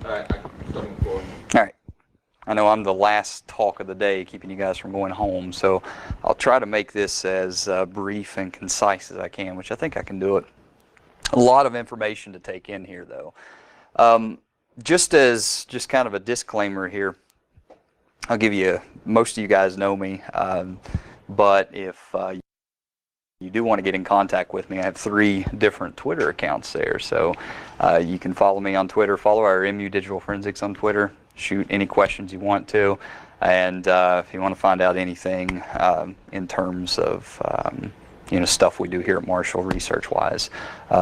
All right, I can start moving forward. All right. I know I'm the last talk of the day, keeping you guys from going home, so I'll try to make this as brief and concise as I can, which I think I can do it. A lot of information to take in here, though. Just kind of a disclaimer here, I'll give you, most of you guys know me, but if you do want to get in contact with me, I have 3 different Twitter accounts there. So you can follow me on Twitter, follow our MU Digital Forensics on Twitter, shoot any questions you want to, and if you want to find out anything in terms of stuff we do here at Marshall research-wise,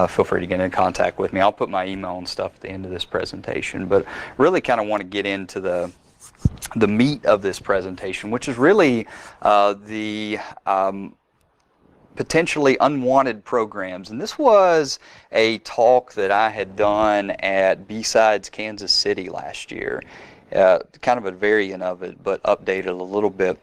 feel free to get in contact with me. I'll put my email and stuff at the end of this presentation, but really kind of want to get into the meat of this presentation, which is really the potentially unwanted programs. And this was a talk that I had done at B-Sides Kansas City last year, kind of a variant of it, but updated a little bit.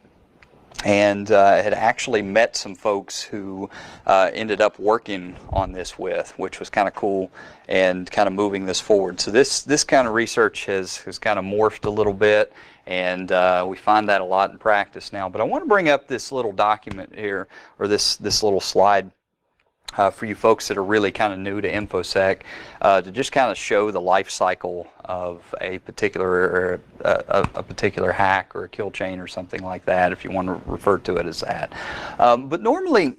And had actually met some folks who ended up working on this with, which was kind of cool and kind of moving this forward. So this kind of research has kind of morphed a little bit, and we find that a lot in practice now. But I want to bring up this little document here, or this little slide, for you folks that are really kind of new to InfoSec, to just kind of show the life cycle of a particular hack or a kill chain or something like that, if you want to refer to it as that. But normally,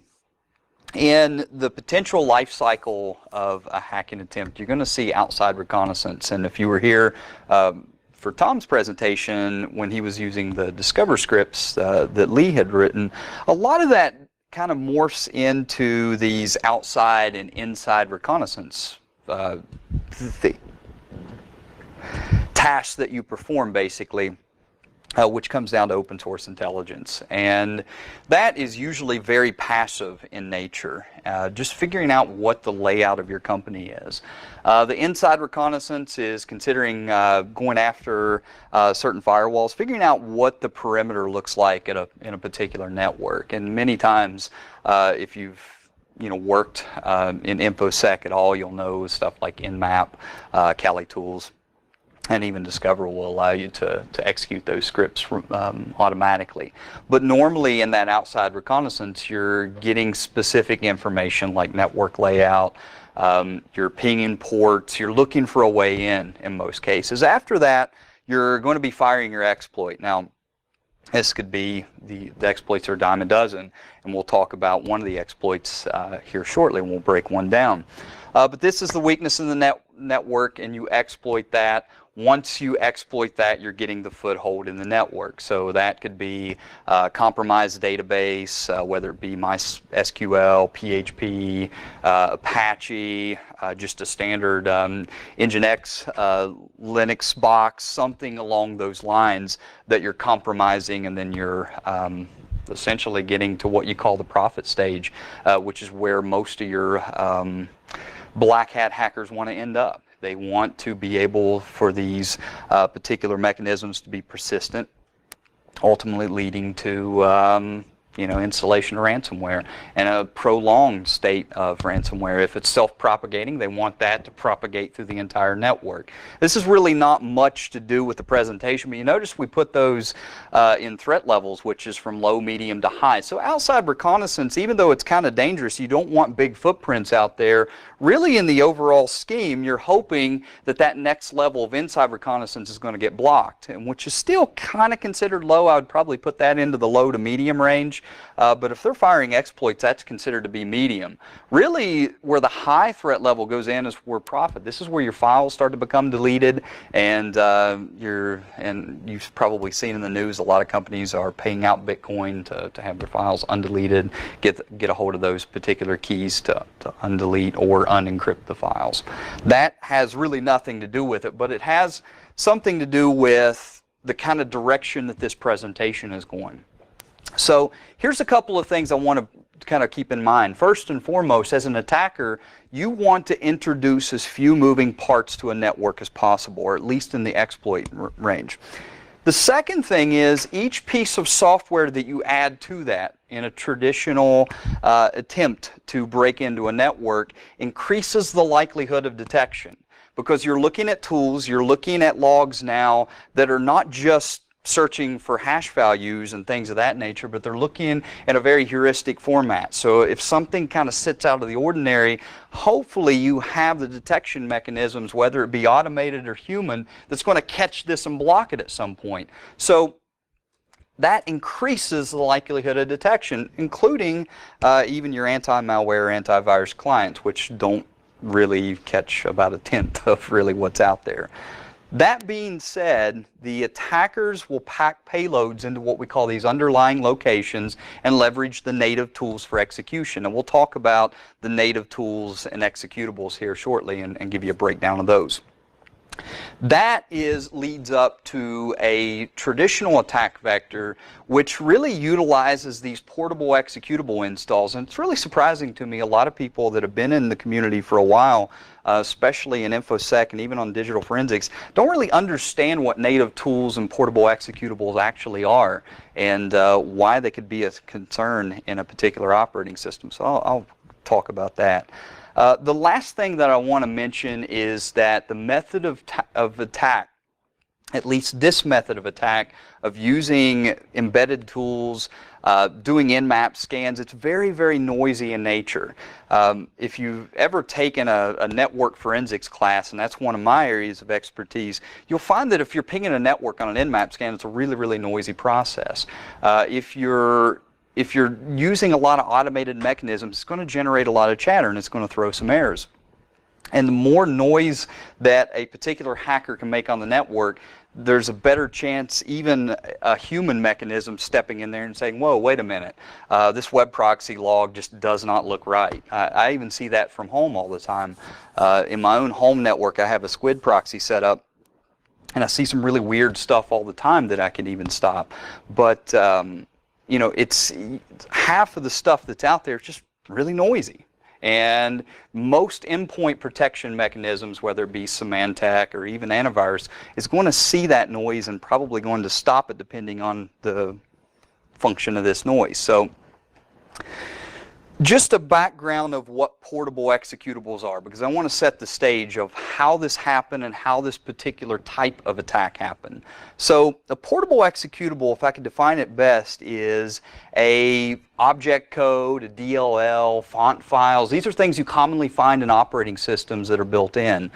in the potential life cycle of a hacking attempt, you're going to see outside reconnaissance. And if you were here for Tom's presentation when he was using the Discover scripts that Lee had written, a lot of that kind of morphs into these outside and inside reconnaissance tasks that you perform, basically, which comes down to open source intelligence. And that is usually very passive in nature, just figuring out what the layout of your company is. The inside reconnaissance is considering going after certain firewalls, figuring out what the perimeter looks like in a particular network. And many times, if you've worked in InfoSec at all, you'll know stuff like Nmap, Kali tools, and even Discover will allow you to execute those scripts automatically. But normally in that outside reconnaissance, you're getting specific information like network layout, you're pinging ports, you're looking for a way in most cases. After that, you're going to be firing your exploit. Now, this could be, the exploits are a dime a dozen, and we'll talk about one of the exploits here shortly, and we'll break one down. But this is the weakness in the network, and you exploit that. Once you exploit that, you're getting the foothold in the network. So that could be compromised database, whether it be MySQL, PHP, Apache, just a standard Nginx Linux box, something along those lines that you're compromising, and then you're essentially getting to what you call the profit stage, which is where most of your black hat hackers want to end up. They want to be able for these particular mechanisms to be persistent, ultimately leading to installation of ransomware and a prolonged state of ransomware. If it's self-propagating, they want that to propagate through the entire network. This is really not much to do with the presentation, but you notice we put those in threat levels, which is from low, medium to high. So outside reconnaissance, even though it's kind of dangerous, you don't want big footprints out there. Really, in the overall scheme, you're hoping that that next level of inside reconnaissance is going to get blocked, and which is still kind of considered low. I would probably put that into the low to medium range. But if they're firing exploits, that's considered to be medium. Really, where the high threat level goes in is where profit. This is where your files start to become deleted, and you've probably seen in the news a lot of companies are paying out Bitcoin to have their files undeleted, get a hold of those particular keys to undelete or unencrypt the files. That has really nothing to do with it, but it has something to do with the kind of direction that this presentation is going. So here's a couple of things I want to kind of keep in mind. First and foremost, as an attacker, you want to introduce as few moving parts to a network as possible, or at least in the exploit range. The second thing is each piece of software that you add to that in a traditional attempt to break into a network increases the likelihood of detection. because you're looking at tools, you're looking at logs now that are not just searching for hash values and things of that nature, but they're looking at a very heuristic format. So if something kind of sits out of the ordinary, hopefully you have the detection mechanisms, whether it be automated or human, that's going to catch this and block it at some point. So that increases the likelihood of detection, including even your anti-malware, antivirus clients, which don't really catch about 1/10 of really what's out there. That being said, the attackers will pack payloads into what we call these underlying locations and leverage the native tools for execution. And we'll talk about the native tools and executables here shortly and give you a breakdown of those. That leads up to a traditional attack vector, which really utilizes these portable executable installs. And it's really surprising to me, a lot of people that have been in the community for a while, especially in InfoSec and even on digital forensics, don't really understand what native tools and portable executables actually are and why they could be a concern in a particular operating system. So I'll talk about that. The last thing that I want to mention is that the method of attack, at least this method of attack, of using embedded tools, doing in-map scans, it's very, very noisy in nature. If you've ever taken a network forensics class, and that's one of my areas of expertise, you'll find that if you're pinging a network on an in-map scan, it's a really, really noisy process. If you're using a lot of automated mechanisms, it's going to generate a lot of chatter and it's going to throw some errors. And the more noise that a particular hacker can make on the network, there's a better chance even a human mechanism stepping in there and saying, whoa, wait a minute, this web proxy log just does not look right. I even see that from home all the time. In my own home network, I have a squid proxy set up, and I see some really weird stuff all the time that I can even stop. But you know, it's half of the stuff that's out there is just really noisy. And most endpoint protection mechanisms, whether it be Symantec or even antivirus, is going to see that noise and probably going to stop it depending on the function of this noise. So just a background of what portable executables are, because I want to set the stage of how this happened and how this particular type of attack happened. So a portable executable, if I could define it best, is a object code, a DLL, font files. These are things you commonly find in operating systems that are built in.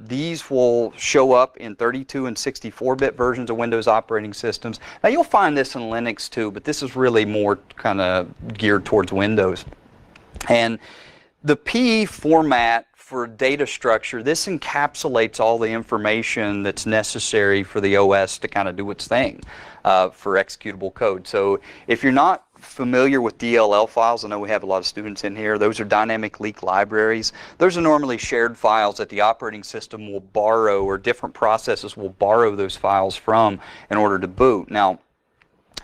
These will show up in 32 and 64-bit versions of Windows operating systems. Now you'll find this in Linux too, but this is really more kind of geared towards Windows. And the PE format for data structure, this encapsulates all the information that's necessary for the OS to kind of do its thing for executable code. So if you're not familiar with DLL files, I know we have a lot of students in here, those are dynamic leak libraries. Those are normally shared files that the operating system will borrow, or different processes will borrow those files from in order to boot. Now,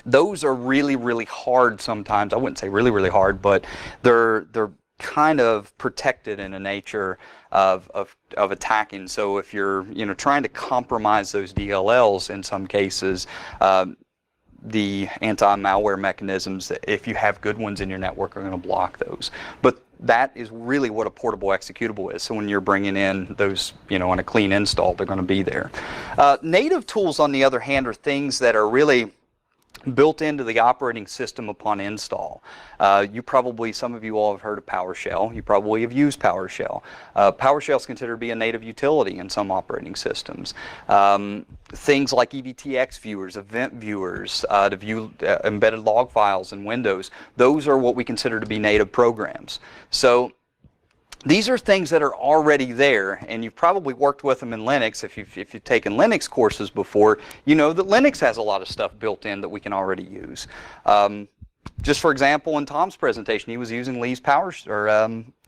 those are really, really hard sometimes. I wouldn't say really, really hard, but they're kind of protected in a nature of attacking. So if you're trying to compromise those DLLs in some cases, the anti-malware mechanisms, if you have good ones in your network, are going to block those. But that is really what a portable executable is. So when you're bringing in those, on a clean install, they're going to be there. Native tools, on the other hand, are things that are really built into the operating system upon install. Some of you all have heard of PowerShell. You probably have used PowerShell. PowerShell is considered to be a native utility in some operating systems. Things like EVTX viewers, event viewers to view embedded log files in Windows, those are what we consider to be native programs. So these are things that are already there, and you've probably worked with them in Linux. If you've taken Linux courses before, you know that Linux has a lot of stuff built in that we can already use. Just for example, in Tom's presentation, he was using Lee's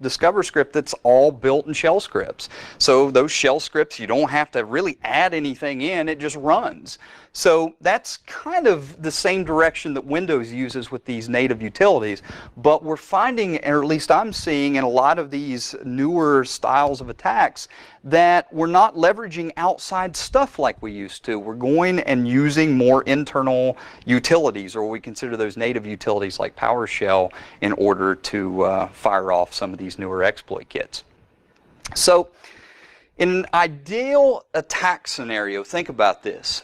Discover script that's all built in shell scripts. So those shell scripts, you don't have to really add anything in, it just runs. So that's kind of the same direction that Windows uses with these native utilities, but we're finding, or at least I'm seeing in a lot of these newer styles of attacks, that we're not leveraging outside stuff like we used to. We're going and using more internal utilities, or we consider those native utilities like PowerShell, in order to fire off some of these newer exploit kits. So In an ideal attack scenario, think about this.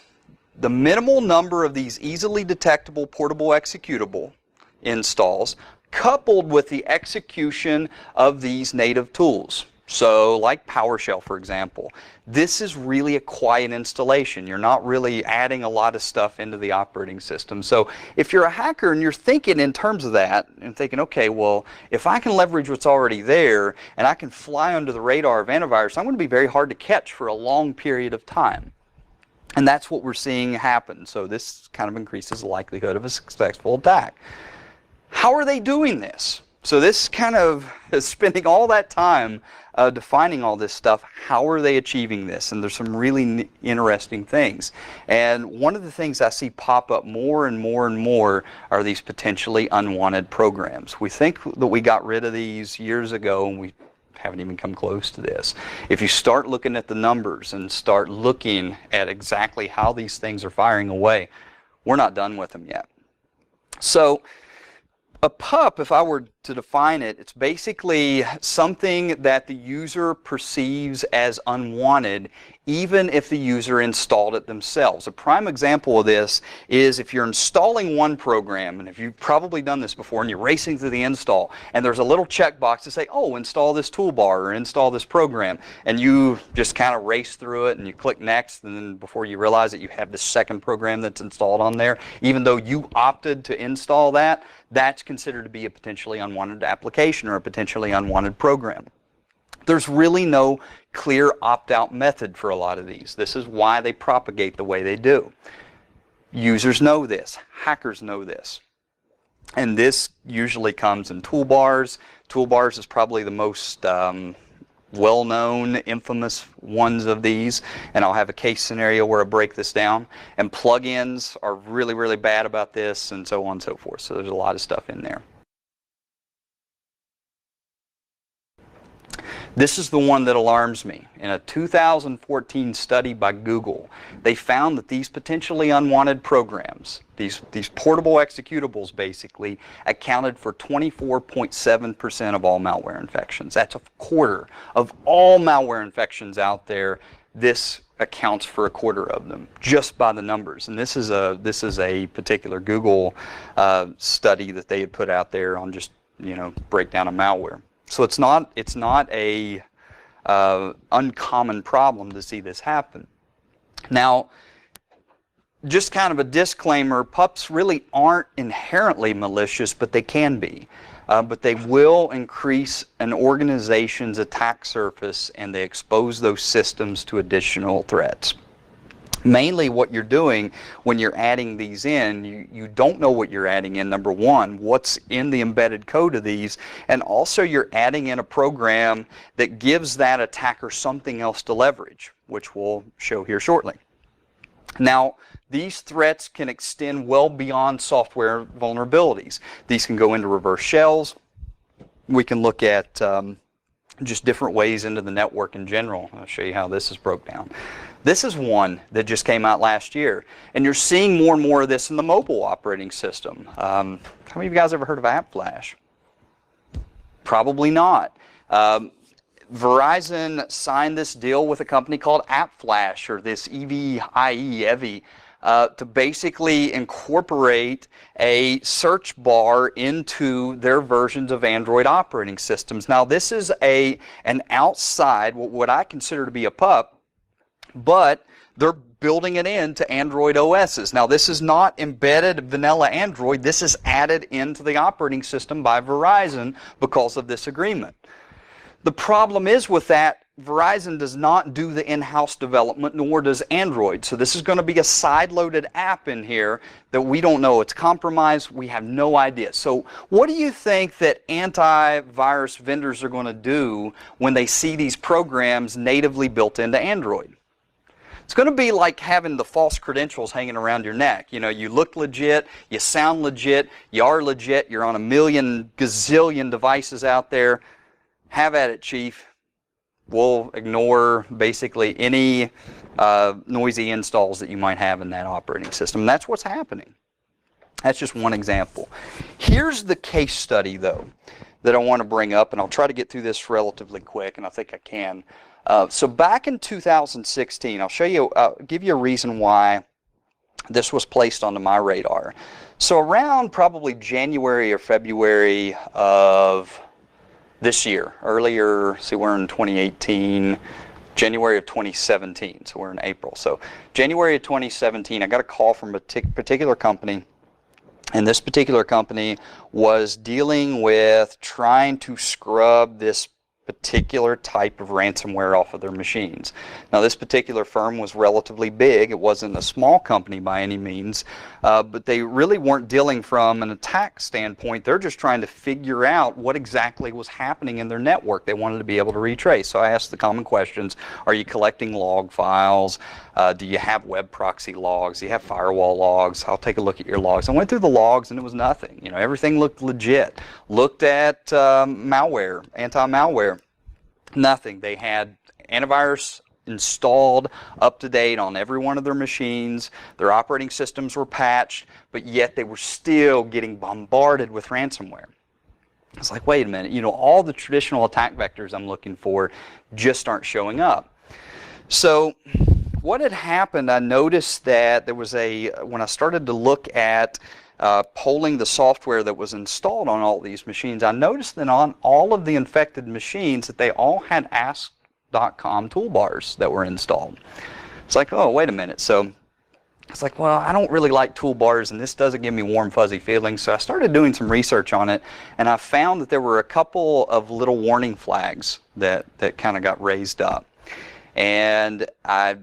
The minimal number of these easily detectable portable executable installs coupled with the execution of these native tools. So like PowerShell, for example, this is really a quiet installation. You're not really adding a lot of stuff into the operating system. So if you're a hacker and you're thinking in terms of that and thinking, okay, well, if I can leverage what's already there and I can fly under the radar of antivirus, I'm going to be very hard to catch for a long period of time. And that's what we're seeing happen. So this kind of increases the likelihood of a successful attack. How are they doing this? So this kind of is spending all that time defining all this stuff. How are they achieving this? And there's some really interesting things. And one of the things I see pop up more and more and more are these potentially unwanted programs. We think that we got rid of these years ago, and we haven't even come close to this. If you start looking at the numbers and start looking at exactly how these things are firing away, we're not done with them yet. So a PUP, if I were to define it, it's basically something that the user perceives as unwanted, even if the user installed it themselves. A prime example of this is if you're installing one program, and if you've probably done this before, and you're racing through the install, and there's a little checkbox to say, oh, install this toolbar or install this program, and you just kind of race through it, and you click next, and then before you realize it, you have the second program that's installed on there, even though you opted to install that, that's considered to be a potentially unwanted application or a potentially unwanted program. There's really no clear opt-out method for a lot of these. This is why they propagate the way they do. Users know this. Hackers know this. And this usually comes in toolbars. Toolbars is probably the most well-known, infamous ones of these, and I'll have a case scenario where I break this down. And plugins are really, really bad about this, and so on and so forth. So there's a lot of stuff in there. This is the one that alarms me. In a 2014 study by Google, they found that these potentially unwanted programs, these portable executables basically, accounted for 24.7% of all malware infections. That's a quarter of all malware infections out there. This accounts for a quarter of them just by the numbers. And this is a particular Google study that they had put out there on just, breakdown of malware. So it's not a uncommon problem to see this happen. Now, just kind of a disclaimer, PUPs really aren't inherently malicious, but they can be. But they will increase an organization's attack surface, and they expose those systems to additional threats. Mainly what you're doing when you're adding these in, you don't know what you're adding in, number one, what's in the embedded code of these, and also you're adding in a program that gives that attacker something else to leverage, which we'll show here shortly. Now, these threats can extend well beyond software vulnerabilities. These can go into reverse shells. We can look at just different ways into the network in general. I'll show you how this is broke down. This is one that just came out last year, and you're seeing more and more of this in the mobile operating system. How many of you guys ever heard of AppFlash? Probably not. Verizon signed this deal with a company called AppFlash, or this EVIE, to basically incorporate a search bar into their versions of Android operating systems. Now, this is an outside, what I consider to be a PUP, but they're building it into Android OSs. Now, this is not embedded vanilla Android. This is added into the operating system by Verizon because of this agreement. The problem is with that, Verizon does not do the in-house development, nor does Android. So this is going to be a side-loaded app in here that we don't know. It's compromised. We have no idea. So what do you think that antivirus vendors are going to do when they see these programs natively built into Android? It's going to be like having the false credentials hanging around your neck. You look legit, you sound legit, you are legit, you're on a million gazillion devices out there. Have at it, Chief. We'll ignore basically any noisy installs that you might have in that operating system. That's what's happening. That's just one example. Here's the case study, though, that I want to bring up, and I'll try to get through this relatively quick, and I think I can. So back in 2016, I'll show you, give you a reason why this was placed onto my radar. So around probably January or February of this year, earlier, see, we're in 2018, January of 2017, so we're in April. So January of 2017, I got a call from a particular company, and this particular company was dealing with trying to scrub this particular type of ransomware off of their machines. Now, this particular firm was relatively big. It wasn't a small company by any means, but they really weren't dealing from an attack standpoint. They're just trying to figure out what exactly was happening in their network. They wanted to be able to retrace. So I asked the common questions: are you collecting log files? Do you have web proxy logs? Do you have firewall logs? I'll take a look at your logs. I went through the logs and it was nothing. You know, everything looked legit. Looked at malware, anti-malware, nothing. They had antivirus installed up to date on every one of their machines. Their operating systems were patched, but yet they were still getting bombarded with ransomware. It's like, wait a minute, you know, all the traditional attack vectors I'm looking for just aren't showing up. So what had happened, I noticed that there was when I started to look at polling the software that was installed on all these machines, I noticed that on all of the infected machines that they all had ask.com toolbars that were installed. It's like, oh, wait a minute. So it's like, well, I don't really like toolbars, and this doesn't give me warm, fuzzy feelings. So I started doing some research on it, and I found that there were a couple of little warning flags that kind of got raised up. And I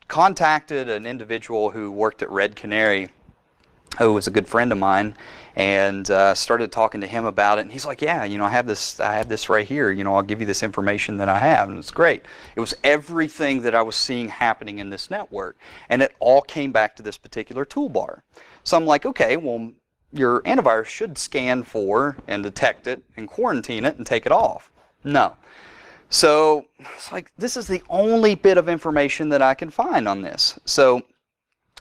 contacted an individual who worked at Red Canary, who was a good friend of mine, and started talking to him about it. And he's like, yeah, you know, I have this right here. You know, I'll give you this information that I have. And it's great. It was everything that I was seeing happening in this network. And it all came back to this particular toolbar. So I'm like, okay, well, your antivirus should scan for and detect it and quarantine it and take it off. No. So it's like, this is the only bit of information that I can find on this. So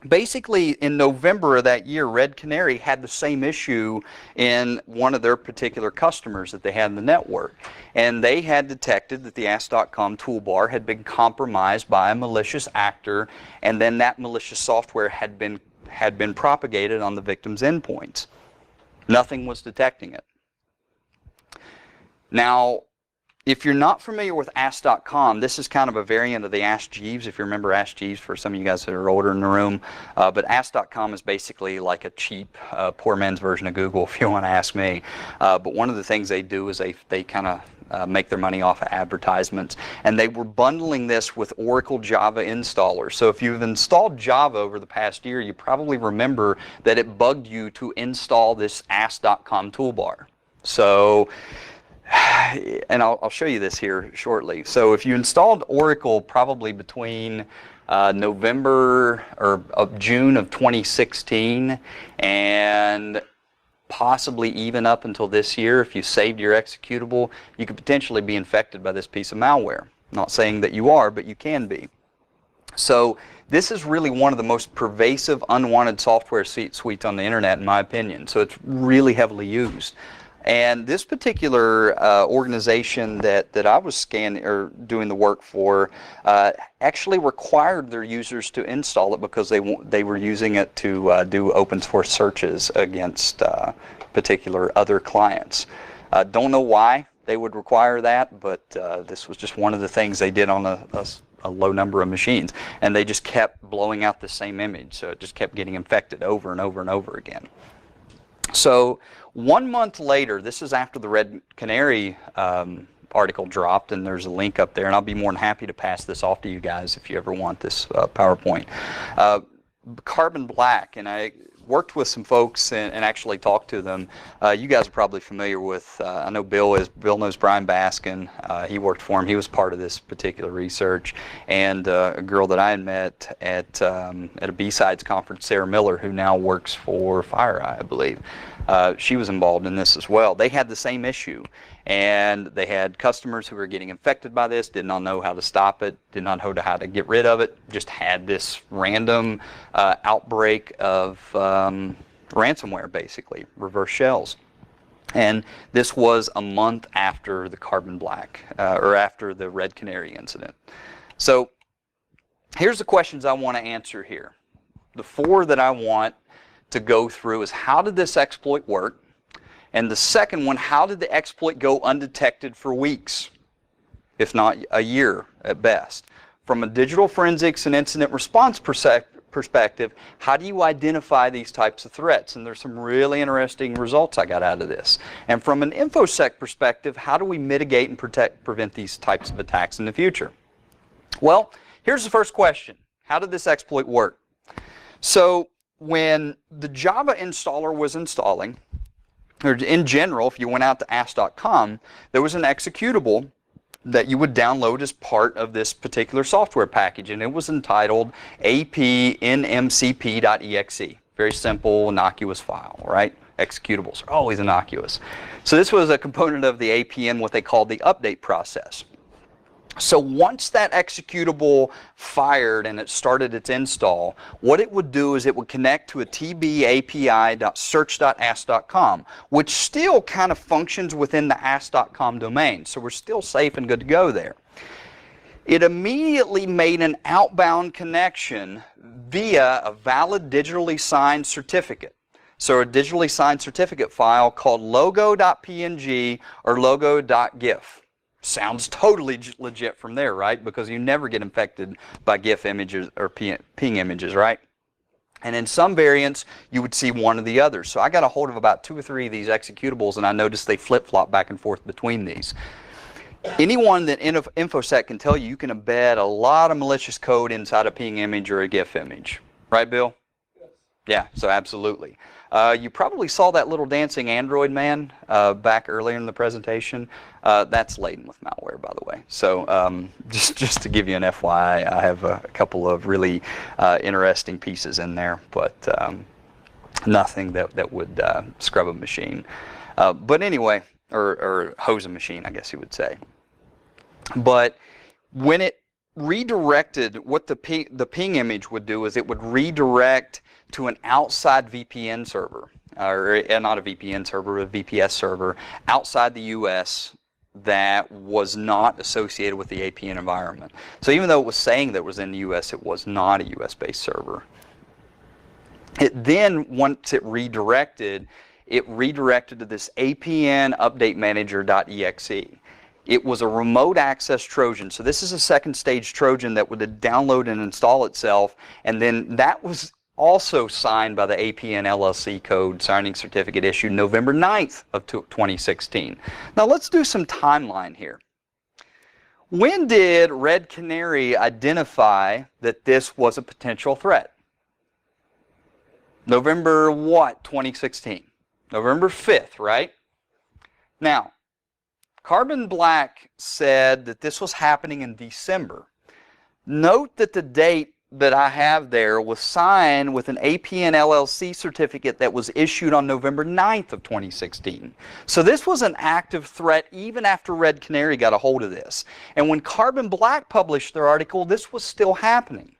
basically, in November of that year, Red Canary had the same issue in one of their particular customers that they had in the network. And they had detected that the ask.com toolbar had been compromised by a malicious actor, and then that malicious software had been propagated on the victim's endpoints. Nothing was detecting it. Now, if you're not familiar with ask.com, this is kind of a variant of the Ask Jeeves, if you remember Ask Jeeves, for some of you guys that are older in the room. But ask.com is basically like a cheap, poor man's version of Google, if you want to ask me. But one of the things they do is they kind of make their money off of advertisements. And they were bundling this with Oracle Java installers. So if you've installed Java over the past year, you probably remember that it bugged you to install this ask.com toolbar. So, and I'll show you this here shortly. So if you installed Oracle probably between November or June of 2016 and possibly even up until this year, if you saved your executable, you could potentially be infected by this piece of malware. Not saying that you are, but you can be. So this is really one of the most pervasive unwanted software suites on the internet, in my opinion. So it's really heavily used. And this particular organization that I was scanning or doing the work for actually required their users to install it because they were using it to do open source searches against particular other clients. Don't know why they would require that, but this was just one of the things they did on a low number of machines, and they just kept blowing out the same image, so it just kept getting infected over and over and over again. So 1 month later, this is after the Red Canary article dropped, and there's a link up there, and I'll be more than happy to pass this off to you guys if you ever want this PowerPoint. Carbon Black, and I worked with some folks and actually talked to them. You guys are probably familiar with, I know Bill knows Brian Baskin. He worked for him. He was part of this particular research. And a girl that I had met at a B-Sides conference, Sarah Miller, who now works for FireEye, I believe. She was involved in this as well. They had the same issue. And they had customers who were getting infected by this, did not know how to stop it, did not know how to get rid of it, just had this random outbreak of ransomware, basically, reverse shells. And this was a month after the carbon black, or after the red canary incident. So here's the questions I want to answer here. The 4 that I want to go through is, how did this exploit work? And the second one, how did the exploit go undetected for weeks, if not a year at best? From a digital forensics and incident response perspective, how do you identify these types of threats? And there's some really interesting results I got out of this. And from an InfoSec perspective, how do we mitigate and prevent these types of attacks in the future? Well, here's the first question. How did this exploit work? So when the Java installer was installing, or in general, if you went out to ask.com, there was an executable that you would download as part of this particular software package, and it was entitled apnmcp.exe. Very simple, innocuous file, right? Executables are always innocuous. So this was a component of the APN, what they called the update process. So once that executable fired and it started its install, what it would do is it would connect to a tbapi.search.ask.com, which still kind of functions within the ask.com domain. So we're still safe and good to go there. It immediately made an outbound connection via a valid digitally signed certificate. So a digitally signed certificate file called logo.png or logo.gif. Sounds totally legit from there, right? Because you never get infected by GIF images or ping images, right? And in some variants, you would see one or the other. So I got a hold of about 2 or 3 of these executables, and I noticed they flip-flop back and forth between these. Anyone that InfoSec can tell you, you can embed a lot of malicious code inside a ping image or a GIF image. Right, Bill? Yes. Yeah, so absolutely. You probably saw that little dancing Android man back earlier in the presentation. That's laden with malware, by the way. So just to give you an FYI, I have a couple of really interesting pieces in there, but nothing that would scrub a machine. But anyway, or hose a machine, I guess you would say. But when it redirected, what the ping image would do is it would redirect to an outside VPN server, or not a VPN server, a VPS server outside the US that was not associated with the APN environment. So even though it was saying that it was in the US, it was not a US-based server. It then, once it redirected to this APN update manager.exe. It was a remote access Trojan. So this is a second stage Trojan that would download and install itself, and then that was also signed by the APN LLC code signing certificate issued November 9th of 2016. Now let's do some timeline here. When did Red Canary identify that this was a potential threat? November what, 2016? November 5th, right? Now, Carbon Black said that this was happening in December. Note that the date that I have there was signed with an APN LLC certificate that was issued on November 9th of 2016. So this was an active threat even after Red Canary got a hold of this. And when Carbon Black published their article, this was still happening.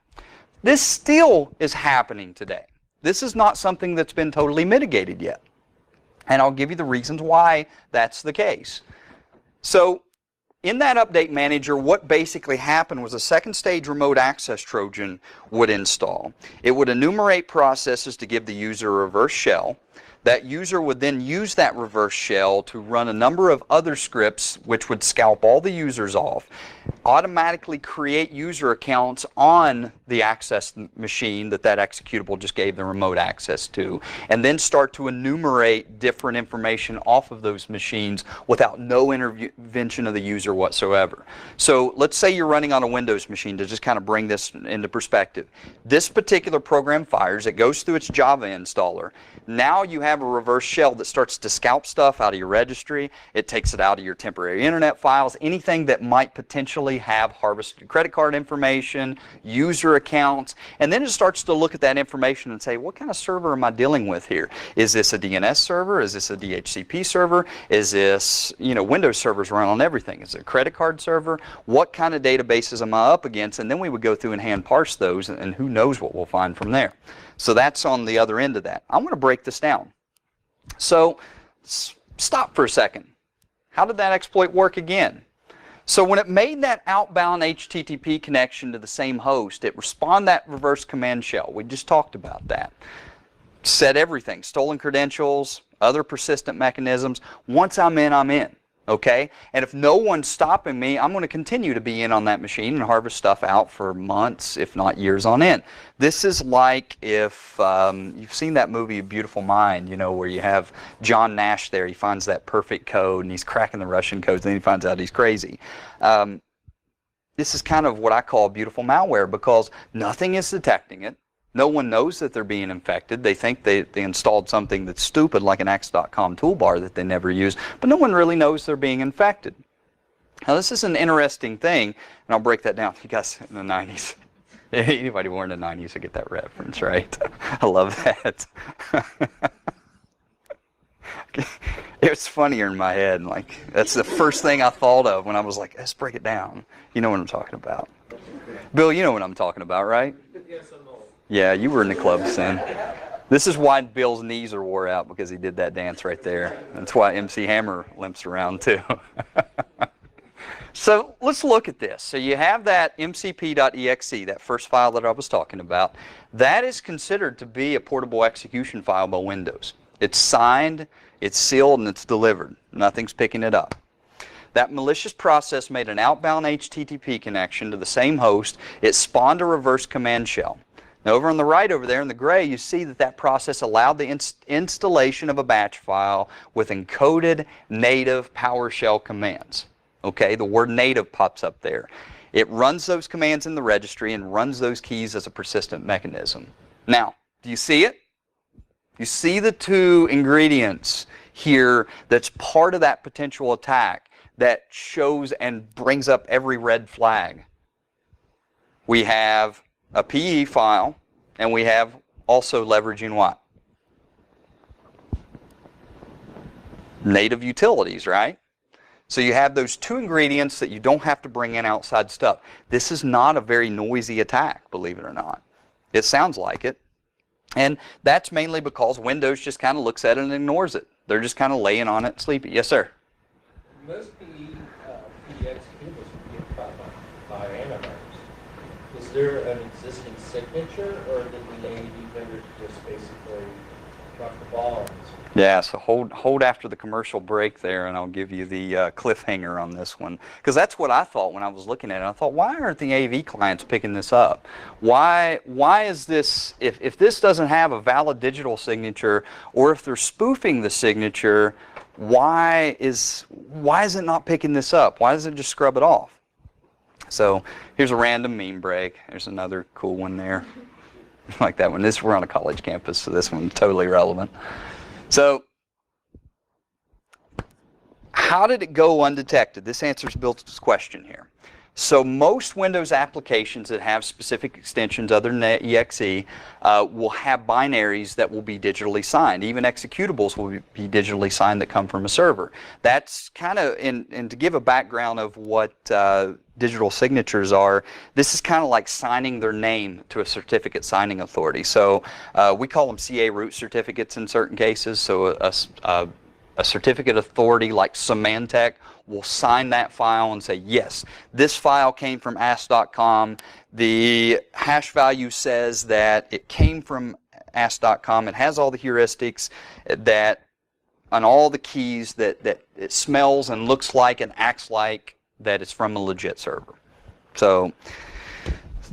This still is happening today. This is not something that's been totally mitigated yet. And I'll give you the reasons why that's the case. So in that update manager, what basically happened was a second stage remote access Trojan would install. It would enumerate processes to give the user a reverse shell. That user would then use that reverse shell to run a number of other scripts which would scalp all the users off, automatically create user accounts on the access machine that executable just gave the remote access to, and then start to enumerate different information off of those machines without no intervention of the user whatsoever. So let's say you're running on a Windows machine, to just kind of bring this into perspective. This particular program fires, it goes through its Java installer. Now you have a reverse shell that starts to scalp stuff out of your registry. It takes it out of your temporary internet files, anything that might potentially have harvested credit card information, user accounts, and then it starts to look at that information and say, what kind of server am I dealing with here? Is this a DNS server? Is this a DHCP server? Is this, Windows servers run on everything? Is it a credit card server? What kind of databases am I up against? And then we would go through and hand parse those, and who knows what we'll find from there. So that's on the other end of that. I'm going to break this down. So stop for a second. How did that exploit work again? So when it made that outbound HTTP connection to the same host, it responded that reverse command shell. We just talked about that. Said everything, stolen credentials, other persistent mechanisms. Once I'm in, I'm in. Okay? And if no one's stopping me, I'm going to continue to be in on that machine and harvest stuff out for months, if not years on end. This is like if you've seen that movie, Beautiful Mind, you know, where you have John Nash there. He finds that perfect code, and he's cracking the Russian codes, and then he finds out he's crazy. This is kind of what I call beautiful malware, because nothing is detecting it. No one knows that they're being infected. They think they installed something that's stupid, like an X.com toolbar that they never use, but no one really knows they're being infected. Now, this is an interesting thing, and I'll break that down. You guys in the 90s, anybody born in the 90s will get that reference, right? I love that. It's funnier in my head. Like, that's the first thing I thought of when I was like, let's break it down. You know what I'm talking about. Bill, you know what I'm talking about, right? Yes, I'm old. Yeah, you were in the clubs then. This is why Bill's knees are wore out, because he did that dance right there. That's why MC Hammer limps around too. So let's look at this. So you have that mcp.exe, that first file that I was talking about. That is considered to be a portable execution file by Windows. It's signed, it's sealed, and it's delivered. Nothing's picking it up. That malicious process made an outbound HTTP connection to the same host. It spawned a reverse command shell. Now, over on the right over there in the gray, you see that that process allowed the installation of a batch file with encoded native PowerShell commands. Okay, the word native pops up there. It runs those commands in the registry and runs those keys as a persistent mechanism. Now, do you see it? You see the two ingredients here that's part of that potential attack that shows and brings up every red flag. We have a PE file, and we have also leveraging what? Native utilities, right? So you have those two ingredients that you don't have to bring in outside stuff. This is not a very noisy attack, believe it or not. It sounds like it. And that's mainly because Windows just kind of looks at it and ignores it. They're just kind of laying on it and sleepy. Yes, sir? Most PE executables would be by antivirus. Is there an existing signature, or did the AIDE vendor just basically drop the ball on this? Yeah, so hold after the commercial break there, and I'll give you the cliffhanger on this one. Because that's what I thought when I was looking at it. I thought, why aren't the AV clients picking this up? Why is this, if this doesn't have a valid digital signature, or if they're spoofing the signature, why is it not picking this up? Why does it just scrub it off? So here's a random meme break. There's another cool one there. Like that one. We're on a college campus, so this one's totally relevant. So how did it go undetected? This answers Bill's question here. So most Windows applications that have specific extensions other than exe will have binaries that will be digitally signed. Even executables will be digitally signed that come from a server. That's kind of, and to give a background of what digital signatures are, this is kind of like signing their name to a certificate signing authority. So we call them CA root certificates in certain cases. So a certificate authority like Symantec will sign that file and say, yes, this file came from ask.com. The hash value says that it came from ask.com. It has all the heuristics that on all the keys that it smells and looks like and acts like that it's from a legit server. So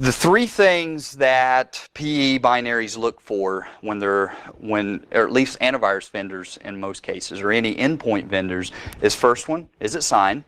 the three things that PE binaries look for or at least antivirus vendors in most cases, or any endpoint vendors, is first one, is it signed?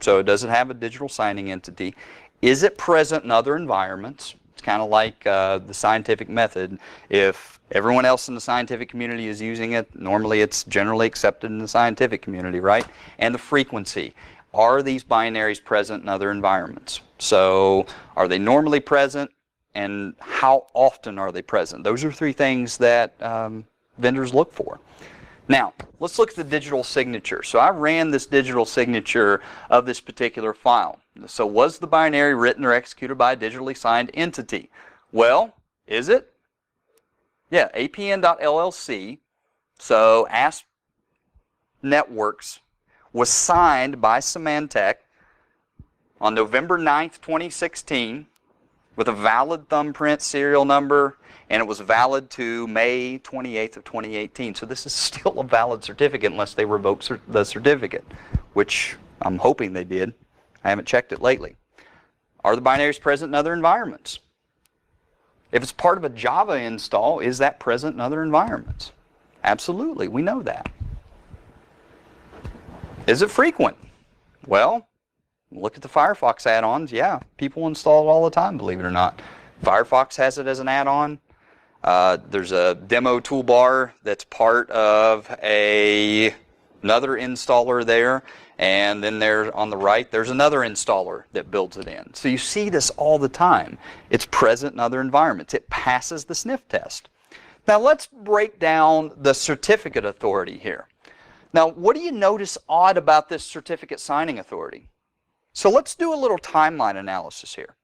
So does it have a digital signing entity? Is it present in other environments? It's kind of like the scientific method. If everyone else in the scientific community is using it, normally it's generally accepted in the scientific community, right? And the frequency. Are these binaries present in other environments? So are they normally present, and how often are they present? Those are three things that vendors look for. Now, let's look at the digital signature. So I ran this digital signature of this particular file. So was the binary written or executed by a digitally signed entity? Well, is it? Yeah, apn.llc. So ask networks was signed by Symantec on November 9th, 2016 with a valid thumbprint serial number, and it was valid to May 28th of 2018. So this is still a valid certificate unless they revoke the certificate, which I'm hoping they did. I haven't checked it lately. Are the binaries present in other environments? If it's part of a Java install, is that present in other environments? Absolutely, we know that. Is it frequent? Well, look at the Firefox add-ons. Yeah, people install it all the time, believe it or not. Firefox has it as an add-on. There's a demo toolbar that's part of another installer there. And then there on the right, there's another installer that builds it in. So you see this all the time. It's present in other environments. It passes the sniff test. Now let's break down the certificate authority here. Now, what do you notice odd about this certificate signing authority? So let's do a little timeline analysis here.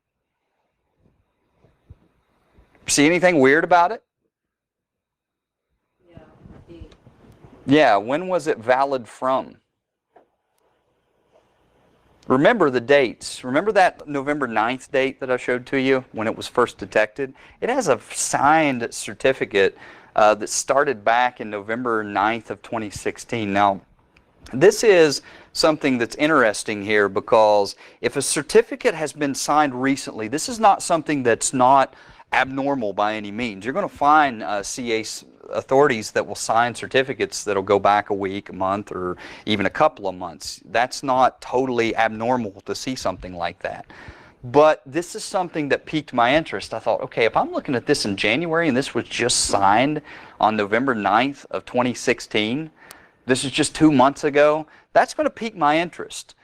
See anything weird about it? Yeah, when was it valid from? Remember the dates. Remember that November 9th date that I showed to you when it was first detected? It has a signed certificate that started back in November 9th of 2016. Now, this is something that's interesting here because if a certificate has been signed recently, this is not something that's not abnormal by any means. You're going to find CA authorities that will sign certificates that'll go back a week, a month, or even a couple of months. That's not totally abnormal to see something like that. But this is something that piqued my interest. I thought, okay, if I'm looking at this in January and this was just signed on November 9th of 2016, this is just 2 months ago, that's going to pique my interest.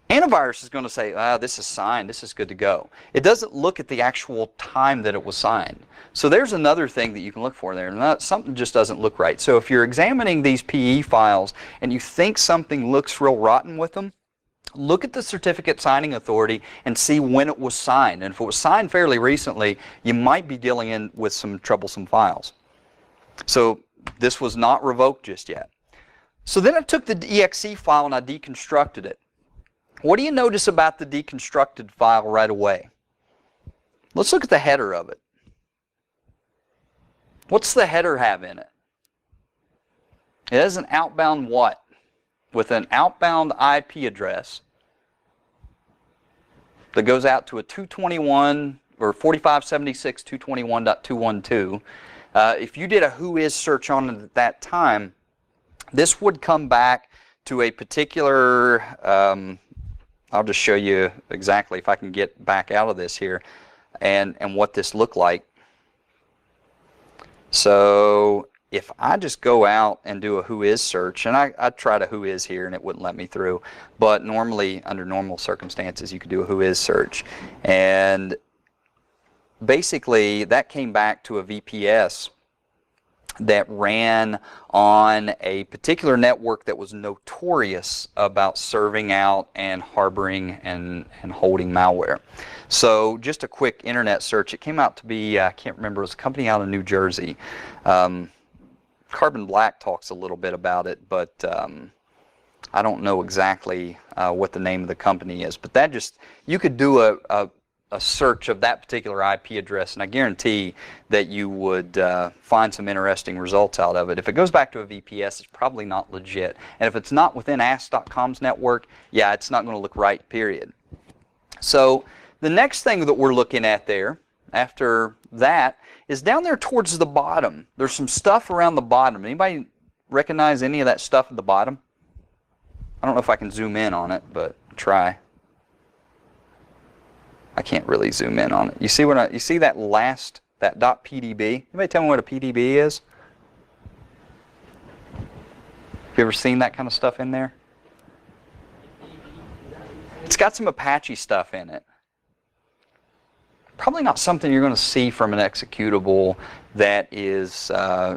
Antivirus is going to say, this is signed, this is good to go. It doesn't look at the actual time that it was signed. So there's another thing that you can look for there. Something just doesn't look right. So if you're examining these PE files and you think something looks real rotten with them, look at the certificate signing authority and see when it was signed. And if it was signed fairly recently, you might be dealing with some troublesome files. So this was not revoked just yet. So then I took the exe file and I deconstructed it. What do you notice about the deconstructed file right away? Let's look at the header of it. What's the header have in it? It has an outbound what? With an outbound IP address that goes out to a 221 or 4576.221.212. If you did a whois search on it at that time, this would come back to a particular, I'll just show you exactly if I can get back out of this here and what this looked like. So if I just go out and do a whois search, and I tried a whois here and it wouldn't let me through, but normally under normal circumstances you could do a whois search, and basically that came back to a VPS that ran on a particular network that was notorious about serving out and harboring and holding malware. So just a quick internet search, it came out to be, I can't remember, it was a company out of New Jersey. Carbon Black talks a little bit about it, but I don't know exactly what the name of the company is. But that just, you could do a search of that particular IP address, and I guarantee that you would find some interesting results out of it. If it goes back to a VPS, it's probably not legit. And if it's not within Ask.com's network, yeah, it's not going to look right, period. So the next thing that we're looking at there, after that, is down there towards the bottom. There's some stuff around the bottom. Anybody recognize any of that stuff at the bottom? I don't know if I can zoom in on it, but try. I can't really zoom in on it. You see what you see that last, that .pdb? Anybody tell me what a PDB is? Have you ever seen that kind of stuff in there? It's got some Apache stuff in it. Probably not something you're going to see from an executable that is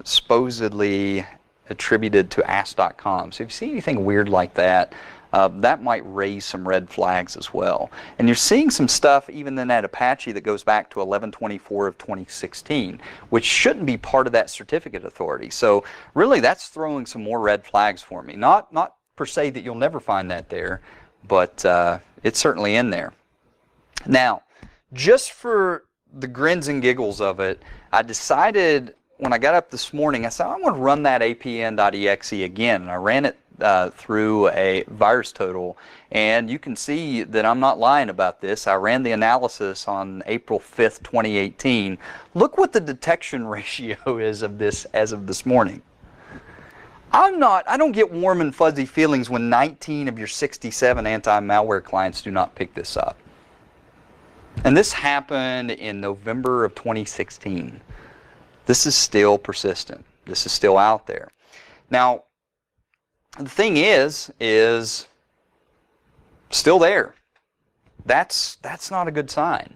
supposedly attributed to Ask.com. So if you see anything weird like that, that might raise some red flags as well. And you're seeing some stuff even in that Apache that goes back to 11/24 of 2016, which shouldn't be part of that certificate authority. So really that's throwing some more red flags for me. Not per se that you'll never find that there, but it's certainly in there. Now, just for the grins and giggles of it, I decided when I got up this morning, I said, I want to run that apn.exe again. And I ran it through a virus total, and you can see that I'm not lying about this. I ran the analysis on April 5th, 2018. Look what the detection ratio is of this as of this morning. I don't get warm and fuzzy feelings when 19 of your 67 anti-malware clients do not pick this up. And this happened in November of 2016. This is still persistent. This is still out there. Now, the thing is still there. That's not a good sign.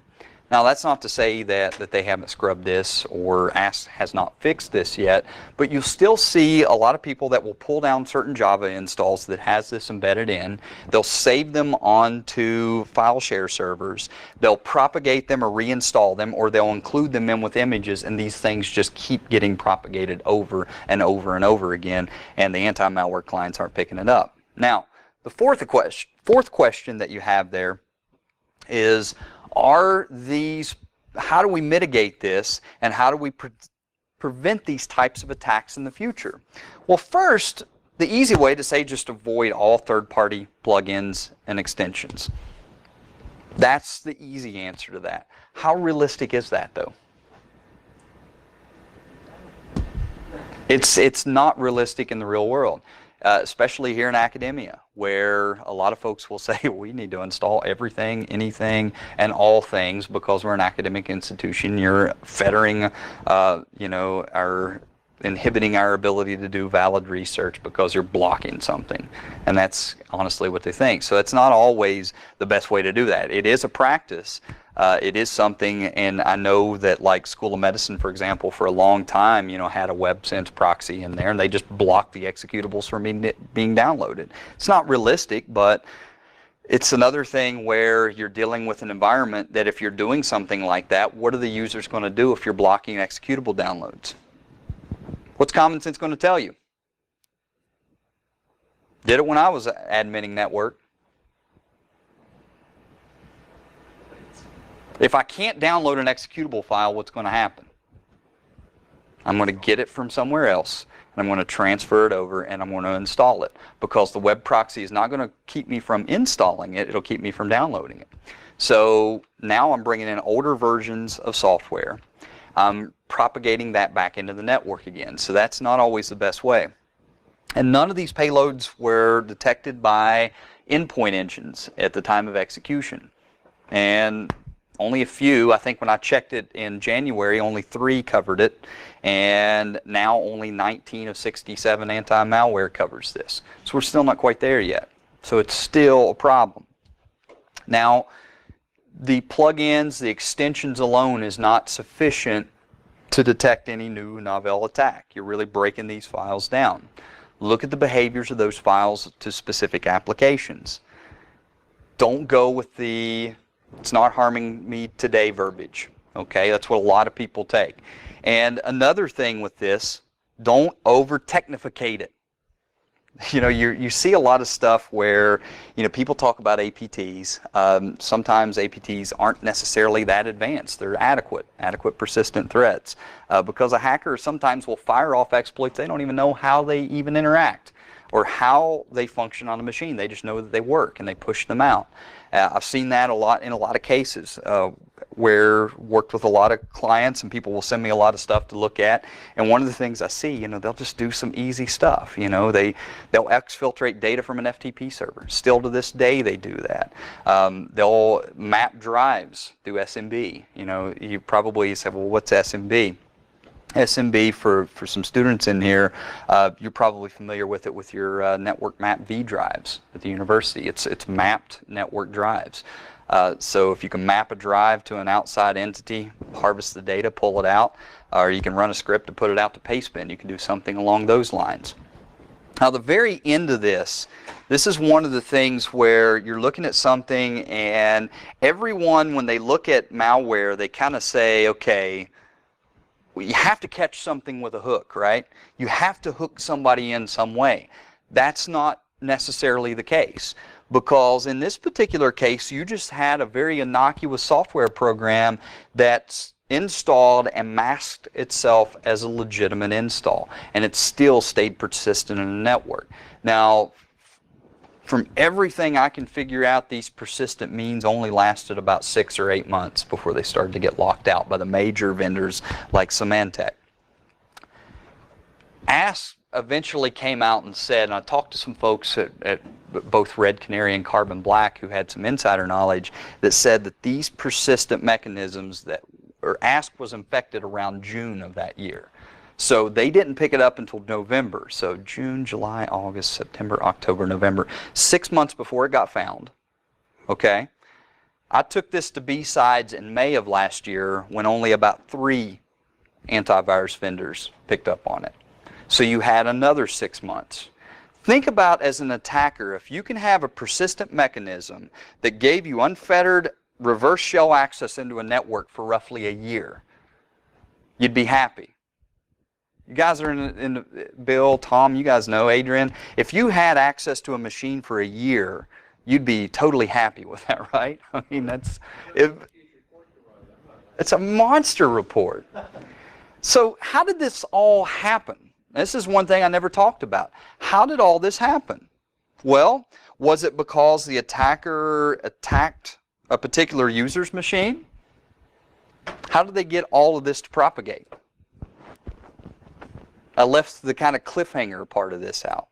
Now, that's not to say that they haven't scrubbed this or has not fixed this yet, but you'll still see a lot of people that will pull down certain Java installs that has this embedded in. They'll save them onto file share servers. They'll propagate them or reinstall them, or they'll include them in with images, and these things just keep getting propagated over and over and over again, and the anti-malware clients aren't picking it up. Now, the fourth question that you have there is, how do we mitigate this, and how do we prevent these types of attacks in the future? Well, first, the easy way to say just avoid all third-party plugins and extensions. That's the easy answer to that. How realistic is that, though? It's not realistic in the real world. Especially here in academia, where a lot of folks will say we need to install everything, anything, and all things because we're an academic institution. You're fettering, inhibiting our ability to do valid research because you're blocking something. And that's honestly what they think. So it's not always the best way to do that. It is a practice. It is something, and I know that like School of Medicine, for example, for a long time, had a WebSense proxy in there, and they just blocked the executables from being downloaded. It's not realistic, but it's another thing where you're dealing with an environment that if you're doing something like that, what are the users going to do if you're blocking executable downloads? What's common sense going to tell you? Did it when I was adminning network. If I can't download an executable file, what's going to happen? I'm going to get it from somewhere else, and I'm going to transfer it over, and I'm going to install it, because the web proxy is not going to keep me from installing it. It'll keep me from downloading it. So now I'm bringing in older versions of software. I'm propagating that back into the network again. So that's not always the best way. And none of these payloads were detected by endpoint engines at the time of execution. And only a few, I think when I checked it in January, only 3 covered it, and now only 19 of 67 anti-malware covers this. So we're still not quite there yet. So it's still a problem. Now, the plugins, the extensions alone is not sufficient to detect any new novel attack. You're really breaking these files down. Look at the behaviors of those files to specific applications. Don't go with the "it's not harming me today" verbiage. Okay, that's what a lot of people take. And another thing with this, don't over-technificate it. You see a lot of stuff where people talk about APTs. Sometimes APTs aren't necessarily that advanced. They're adequate persistent threats, because a hacker sometimes will fire off exploits they don't even know how they even interact or how they function on a machine. They just know that they work and they push them out. I've seen that a lot in a lot of cases where worked with a lot of clients, and people will send me a lot of stuff to look at. And one of the things I see, they'll just do some easy stuff. They'll exfiltrate data from an FTP server. Still to this day, they do that. They'll map drives through SMB. You probably say, well, what's SMB? SMB, for some students in here, you're probably familiar with it with your network map V drives at the university. It's mapped network drives. So if you can map a drive to an outside entity, harvest the data, pull it out, or you can run a script to put it out to pastebin. You can do something along those lines. Now, the very end of this is one of the things where you're looking at something and everyone, when they look at malware, they kind of say, okay, well, you have to catch something with a hook, right? You have to hook somebody in some way. That's not necessarily the case, because in this particular case, you just had a very innocuous software program that's installed and masked itself as a legitimate install, and it still stayed persistent in the network. Now, from everything I can figure out, these persistent means only lasted about 6 or 8 months before they started to get locked out by the major vendors like Symantec. ASK eventually came out and said, and I talked to some folks at both Red Canary and Carbon Black who had some insider knowledge, that said that these persistent mechanisms ASK was infected around June of that year. So they didn't pick it up until November. So June, July, August, September, October, November, 6 months before it got found. Okay? I took this to B-Sides in May of last year when only about 3 antivirus vendors picked up on it. So you had another 6 months. Think about, as an attacker, if you can have a persistent mechanism that gave you unfettered reverse shell access into a network for roughly a year, you'd be happy. You guys are in Bill, Tom, you guys know, Adrian, if you had access to a machine for a year, you'd be totally happy with that, right? I mean, it's a monster report. So how did this all happen? This is one thing I never talked about. How did all this happen? Well, was it because the attacker attacked a particular user's machine? How did they get all of this to propagate? I left the kind of cliffhanger part of this out.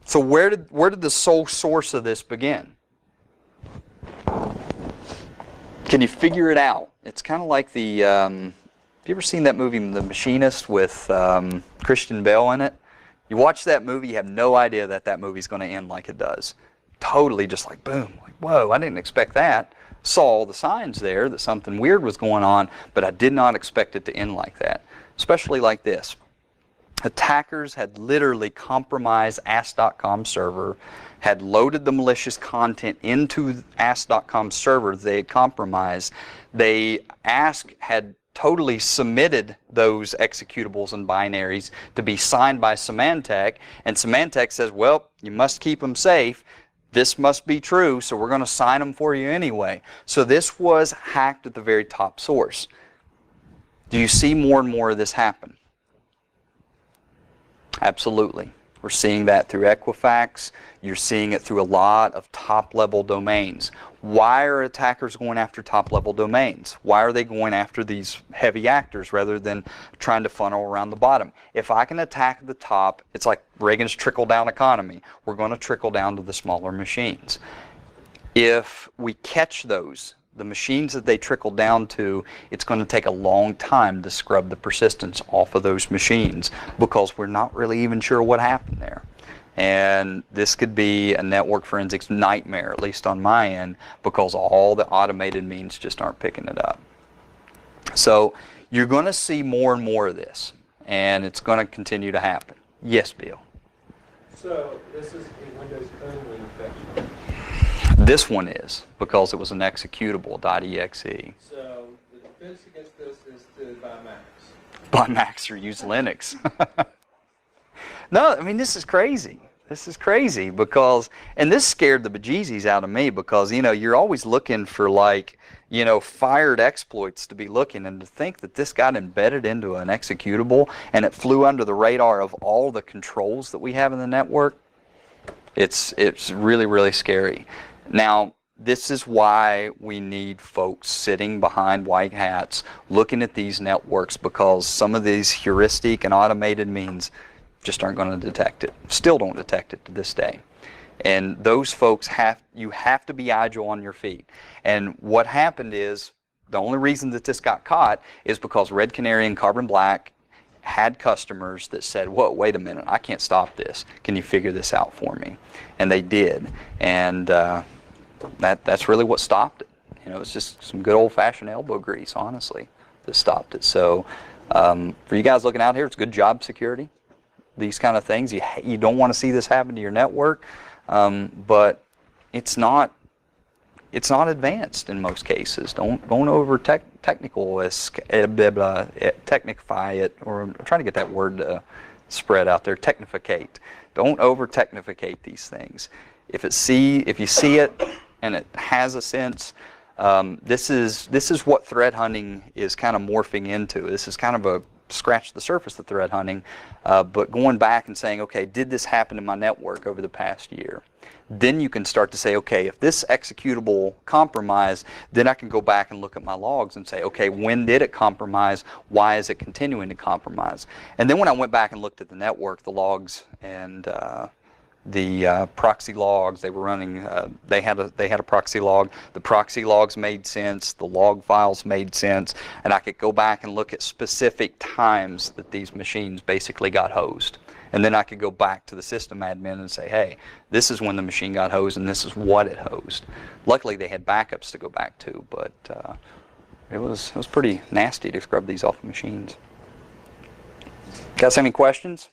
So where did the sole source of this begin? Can you figure it out? It's kind of like the, have you ever seen that movie, The Machinist, with Christian Bale in it? You watch that movie, you have no idea that movie's going to end like it does. Totally just like, boom, like, whoa, I didn't expect that. Saw all the signs there that something weird was going on, but I did not expect it to end like that. Especially like this. Attackers had literally compromised Ask.com server, had loaded the malicious content into Ask.com server they had compromised. Ask had totally submitted those executables and binaries to be signed by Symantec, and Symantec says, well, you must keep them safe. This must be true, so we're going to sign them for you anyway. So this was hacked at the very top source. Do you see more and more of this happen? Absolutely. We're seeing that through Equifax. You're seeing it through a lot of top-level domains. Why are attackers going after top-level domains? Why are they going after these heavy actors rather than trying to funnel around the bottom? If I can attack the top, it's like Reagan's trickle-down economy. We're going to trickle down to the smaller machines. If we catch those, the machines that they trickle down to, it's going to take a long time to scrub the persistence off of those machines because we're not really even sure what happened there. And this could be a network forensics nightmare, at least on my end, because all the automated means just aren't picking it up. So you're going to see more and more of this, and it's going to continue to happen. Yes, Bill? So this is a Windows-only infection. This one is, because it was an executable .exe. So the defense against this is to buy Macs. Buy Macs or use Linux. No, I mean, this is crazy. This is crazy because, and this scared the bejesus out of me because, you know, you're always looking for like, you know, fired exploits to be looking, and to think that this got embedded into an executable and it flew under the radar of all the controls that we have in the network, it's really, really scary. Now, this is why we need folks sitting behind white hats looking at these networks, because some of these heuristic and automated means just aren't going to detect it. Still don't detect it to this day. And those folks you have to be agile on your feet. And what happened is, the only reason that this got caught is because Red Canary and Carbon Black had customers that said, whoa, wait a minute, I can't stop this. Can you figure this out for me? And they did. And that's really what stopped it. You know, it's just some good old-fashioned elbow grease, honestly, that stopped it. So for you guys looking out here, it's good job security. these kind of things. You don't want to see this happen to your network, but it's not advanced in most cases. Don't over technify it, or I'm trying to get that word to spread out there. Technificate. Don't over technificate these things. If you see it and it has a sense, this is what threat hunting is kind of morphing into. This is kind of a scratch the surface of threat hunting, but going back and saying, okay, did this happen in my network over the past year? Then you can start to say, okay, if this executable compromised, then I can go back and look at my logs and say, okay, when did it compromise? Why is it continuing to compromise? And then when I went back and looked at the network, the logs and the proxy logs they were running, they had a proxy log. The proxy logs made sense. The log files made sense, and I could go back and look at specific times that these machines basically got hosed. And then I could go back to the system admin and say, hey, this is when the machine got hosed and this is what it hosed. Luckily, they had backups to go back to, but it was pretty nasty to scrub these off the machines. Guys, any questions?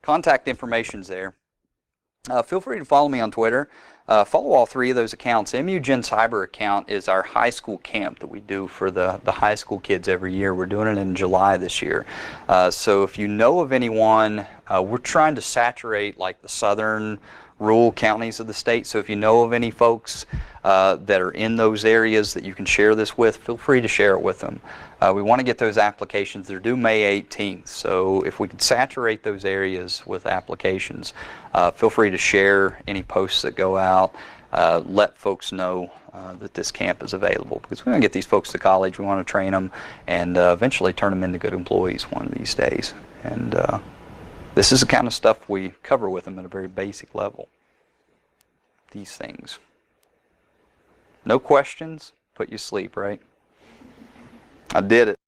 Contact information's there. Feel free to follow me on Twitter. Follow all three of those accounts. MU Gen Cyber account is our high school camp that we do for the high school kids every year. We're doing it in July this year. So if you know of anyone, we're trying to saturate like the southern rural counties of the state. So if you know of any folks that are in those areas that you can share this with, feel free to share it with them. We want to get those applications. They're due May 18th. So if we could saturate those areas with applications, feel free to share any posts that go out. Let folks know that this camp is available, because we want to get these folks to college. We want to train them and eventually turn them into good employees one of these days. And this is the kind of stuff we cover with them at a very basic level. These things. No questions, put you to sleep, right? I did it.